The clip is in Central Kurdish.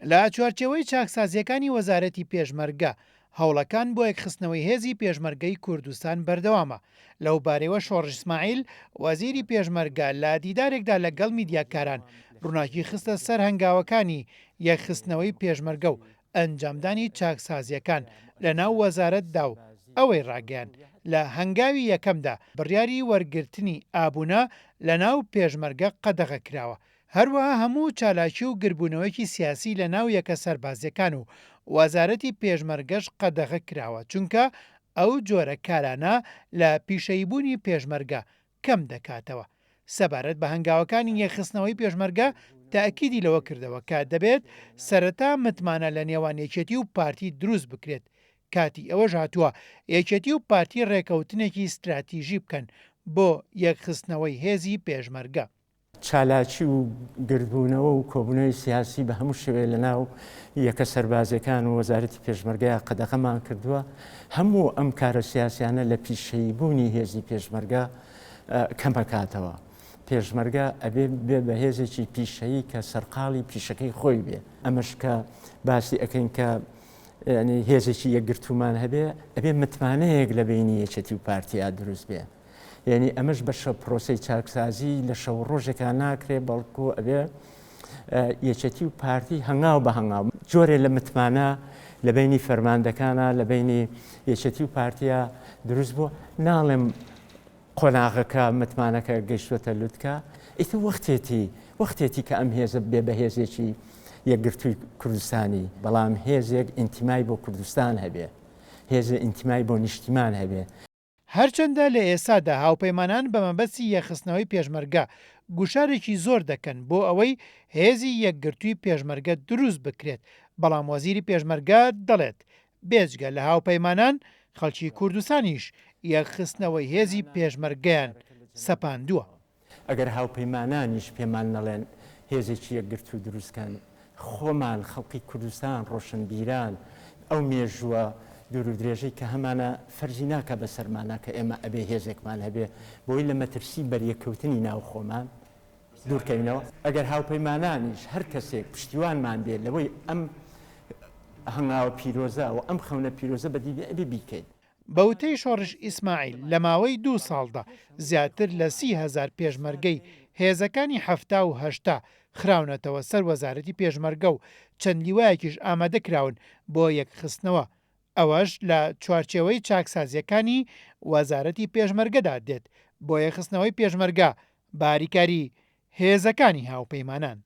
لە چوارچەوەی چاکسازیەکانی وەزارەتی پێشمەرگە هەوڵەکان بۆ یەکخستنەوەی هێزی پێشمەرگەی کوردستان بەردەوامە. لەو بارەوە شۆڕش اسماعیل وەزیری پێشمەرگە لە دیدارێکدا لەگەڵ میدیاکاران ڕووناکی خستە سەر هەنگاوەکانی یەکخستنەوەی پێشمەرگە و ئەنجامدانی چاکسازیەکان لە ناو وەزارەتدا و ئەوەی ڕاگەیان لە هەنگاوی یەکەمدا بڕیاری وەرگرتنی ئابوونە لە ناو پێشمەرگە قەدەغە کراوە. هەروەها هەموو چالاکی و گربوونەوەیکی سیاسی لە ناو یەکە سەربازیەکان و وەزارەتی پێشمەرگەش قەدەغە کراوە، چونکە ئەو جۆرە کارانە لە پیشەیبوونی پێشمەرگە کەم دەکاتەوە. سەبارەت بە هەنگاوەکانی یەکخستنەوەی پێشمەرگە تاکیدی لەوە کردەوە کە دەبێت سەرەتا متمانە لە نێوان یەکێتی و پارتی دروست بکرێت. کاتی ئەوەش هاتووە یەکێتی و پارتی ڕێکەوتنێکی استراتیژی بکەن بۆ یەکخستنەوەی هێزی پێشمەرگە. چالاکی و گردبوونەوە و کۆبوونەوەی سیاسی بە هەموو شێوێ لە ناو یەکە سەربازەکان و وەزارەتی پێشمەرگای قەدەغەمان کردووە. هەموو ئەم کارە سیاسیانە لە پیشەیبوونی هێزی پێشمەرگە کەمەکاتەوە. پێشمەرگە ئەبێ بێ بە هێزێکی پیشەیی کە سەرقاڵی پیشەکەی خۆی بێ. ئەمەش کە باسی ئەەکەین کە هێزێکی یەکگرتومان هەبێ ئەبێ متمانەیەک لە بینی یەکێتی و پارتیا دروست بێ. یعنی ئەمەش بەشە پرۆسی چاکسازی لە شەو ڕۆژێکا ناکرێ بەڵکو ئەبێ یەکێتی و پارتی هەنگاو بە هەنگاو جۆرێ لە متمانە لە بینی فەرماندەکانە لە بینی یەکێتی و پارتیا دروست بوو. ناڵێم قۆناغەکە متمانەکە گەیشتوەتە لوتکە ئیتر وەختێتی کە ئەم هێزە بێ بە هێزێکی یەکگرتووی کوردستانی، بەڵام هێزێک ئینتیمای بۆ کوردستان هەبێ، هێزە ئینتیمای بۆ نیشتیمان هەبێ. هەرچەندە لە ئێستادا هاوپەیمانان بە مەبەستی یەخستنەوەی پێشمەرگە گوشارێکی زۆر دەکەن بۆ ئەوەی هێزی یەکگرتووی پێشمەرگە دروست بکرێت، بەڵام وەزیری پێشمەرگە دەڵێت بێجگە لە هاوپەیمانان خەڵکی کوردستانیش یەکخستنەوەی هێزی پێشمەرگەیان سەپاندووە. ئەگەر هاوپەیمانانیش پێمان نەڵێن هێزێکی یەکگرتوو دروستکەن، خۆمان خەڵکی کوردستان ڕۆشنبیران ئەو مێژووە دوور و درێژەی کە هەمانە فەرزی ناکە بە سەرمانە کە ئێمە ئەبێ هێزێکمان هەبێ بۆی لە مەترسی بەریەکەوتنی ناو خۆمان دوورکەینەوە. ئەگەر هاوپەیمانانیش هەر کەسێک پشتیوانمان بێت لەوەی ئەم هەنگاوە پیرۆزە و ئەم خەونە پیرۆزە بەدیبێ ئەبێ بیکەین. بەوتەی شۆڕش ئیسماعیل لە ماوەی 2 ساڵدا زیاتر لە 30,000 پێشمەرگەی هێزەکانی هەفتا و هەشتا خراونەتەوە سەر وەزارەتی پێشمەرگە و چەند لیوایەکیش ئامادەکراون بۆ یەکخستنەوە. ئەوەش لە چوارچێوەی چاکسازیەکانی وەزارەتی پێشمەرگەدا دێت بۆ یەکخستنەوەی پێشمەرگە باریکاری هێزەکانی هاوپەیمانان.